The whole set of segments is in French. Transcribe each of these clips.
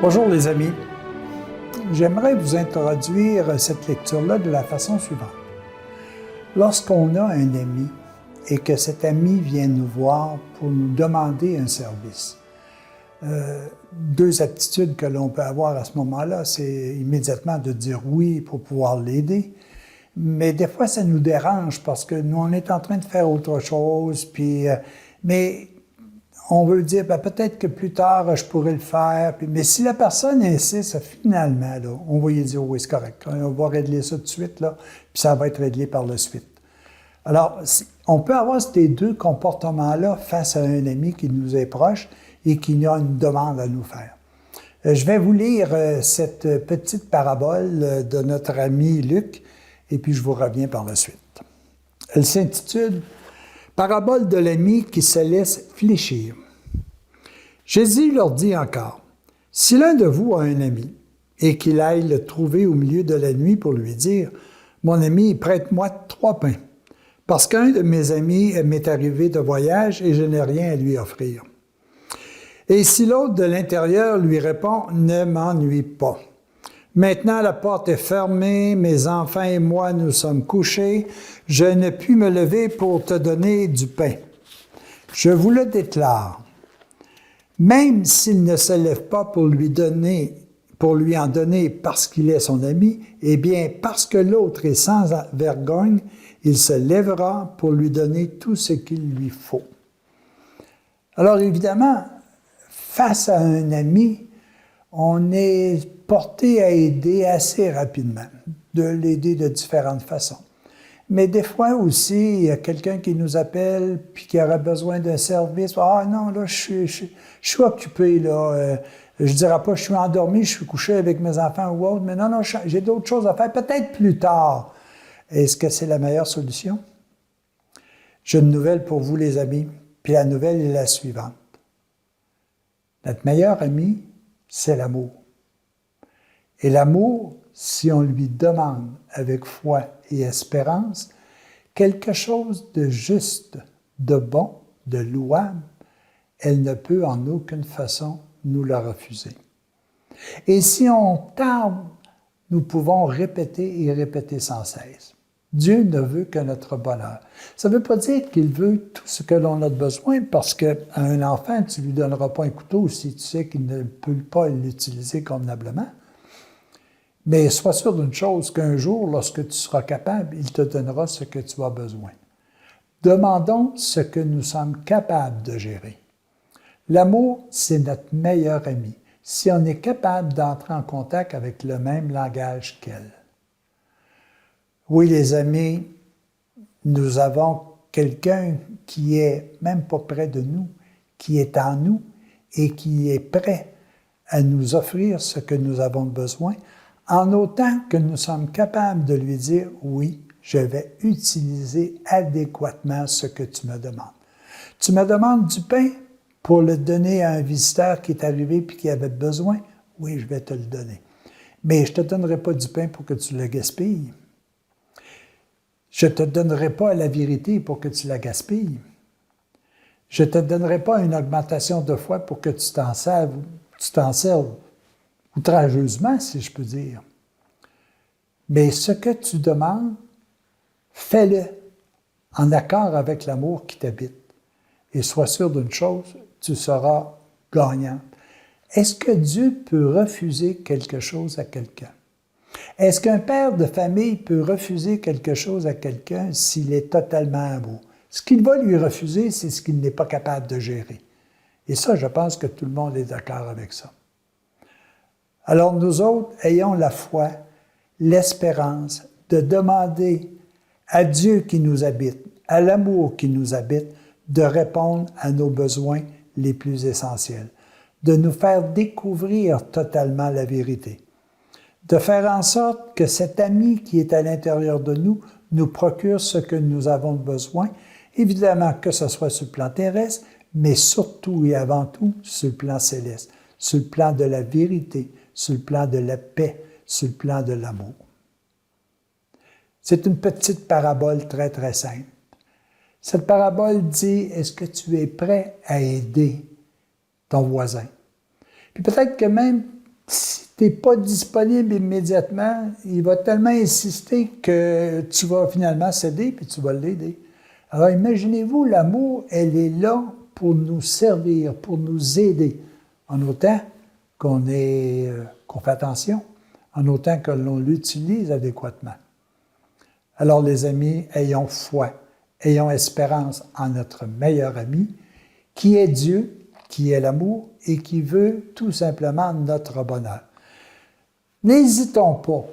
Bonjour les amis, j'aimerais vous introduire cette lecture-là de la façon suivante. Lorsqu'on a un ami et que cet ami vient nous voir pour nous demander un service, deux attitudes que l'on peut avoir à ce moment-là, c'est immédiatement de dire oui pour pouvoir l'aider, mais des fois ça nous dérange parce que nous on est en train de faire autre chose, mais on veut dire, peut-être que plus tard, je pourrais le faire. Mais si la personne insiste, finalement, là, on va lui dire, oui, c'est correct. On va régler ça tout de suite, là, puis ça va être réglé par la suite. Alors, on peut avoir ces deux comportements-là face à un ami qui nous est proche et qui a une demande à nous faire. Je vais vous lire cette petite parabole de notre ami Luc, et puis je vous reviens par la suite. Elle s'intitule « Parabole de l'ami qui se laisse fléchir ». Jésus leur dit encore, « Si l'un de vous a un ami, et qu'il aille le trouver au milieu de la nuit pour lui dire, « Mon ami, prête-moi 3 pains, parce qu'un de mes amis m'est arrivé de voyage et je n'ai rien à lui offrir. » Et si l'autre de l'intérieur lui répond, « Ne m'ennuie pas. Maintenant la porte est fermée, mes enfants et moi nous sommes couchés, je ne puis me lever pour te donner du pain. Je vous le déclare. Même s'il ne se lève pas pour lui en donner parce qu'il est son ami, eh bien, parce que l'autre est sans vergogne, il se lèvera pour lui donner tout ce qu'il lui faut. » Alors évidemment, face à un ami, on est porté à aider assez rapidement, de l'aider de différentes façons. Mais des fois aussi, il y a quelqu'un qui nous appelle puis qui aurait besoin d'un service. « Ah non, là, je suis occupé, là. Je ne dirais pas, je suis endormi, je suis couché avec mes enfants ou autre, mais non, j'ai d'autres choses à faire, peut-être plus tard. » Est-ce que c'est la meilleure solution? J'ai une nouvelle pour vous, les amis, puis la nouvelle est la suivante. Notre meilleur ami, c'est l'amour. Et l'amour, si on lui demande avec foi et espérance quelque chose de juste, de bon, de louable, elle ne peut en aucune façon nous le refuser. Et si on tarde, nous pouvons répéter et répéter sans cesse. Dieu ne veut que notre bonheur. Ça ne veut pas dire qu'il veut tout ce que l'on a besoin, parce qu'à un enfant, tu ne lui donneras pas un couteau si tu sais qu'il ne peut pas l'utiliser convenablement. Mais sois sûr d'une chose, qu'un jour, lorsque tu seras capable, il te donnera ce que tu as besoin. Demandons ce que nous sommes capables de gérer. L'amour, c'est notre meilleur ami, si on est capable d'entrer en contact avec le même langage qu'elle. Oui, les amis, nous avons quelqu'un qui est même pas près de nous, qui est en nous et qui est prêt à nous offrir ce que nous avons besoin, en autant que nous sommes capables de lui dire « Oui, je vais utiliser adéquatement ce que tu me demandes. » Tu me demandes du pain pour le donner à un visiteur qui est arrivé et qui avait besoin? Oui, je vais te le donner. Mais je ne te donnerai pas du pain pour que tu le gaspilles. Je ne te donnerai pas la vérité pour que tu la gaspilles. Je ne te donnerai pas une augmentation de foi pour que tu t'en serves outrageusement, si je peux dire. Mais ce que tu demandes, fais-le en accord avec l'amour qui t'habite. Et sois sûr d'une chose, tu seras gagnant. Est-ce que Dieu peut refuser quelque chose à quelqu'un? Est-ce qu'un père de famille peut refuser quelque chose à quelqu'un s'il est totalement amoureux? Ce qu'il va lui refuser, c'est ce qu'il n'est pas capable de gérer. Et ça, je pense que tout le monde est d'accord avec ça. Alors nous autres, ayons la foi, l'espérance de demander à Dieu qui nous habite, à l'amour qui nous habite, de répondre à nos besoins les plus essentiels, de nous faire découvrir totalement la vérité, de faire en sorte que cet ami qui est à l'intérieur de nous procure ce que nous avons besoin, évidemment que ce soit sur le plan terrestre, mais surtout et avant tout sur le plan céleste, sur le plan de la vérité, sur le plan de la paix, sur le plan de l'amour. C'est une petite parabole très, très simple. Cette parabole dit, est-ce que tu es prêt à aider ton voisin? Puis peut-être que même si tu n'es pas disponible immédiatement, il va tellement insister que tu vas finalement céder puis tu vas l'aider. Alors imaginez-vous, l'amour, elle est là pour nous servir, pour nous aider, en autant qu'on fait attention, en autant que l'on l'utilise adéquatement. Alors les amis, ayons foi, ayons espérance en notre meilleur ami, qui est Dieu, qui est l'amour et qui veut tout simplement notre bonheur. N'hésitons pas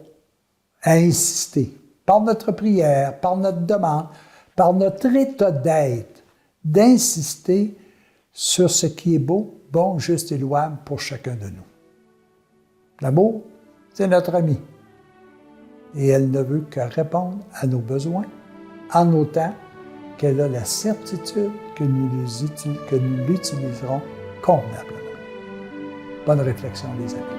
à insister, par notre prière, par notre demande, par notre état d'être, d'insister sur ce qui est beau, bon, juste et louable pour chacun de nous. L'amour, c'est notre ami. Et elle ne veut que répondre à nos besoins en autant qu'elle a la certitude que nous l'utiliserons convenablement. Bonne réflexion, les amis.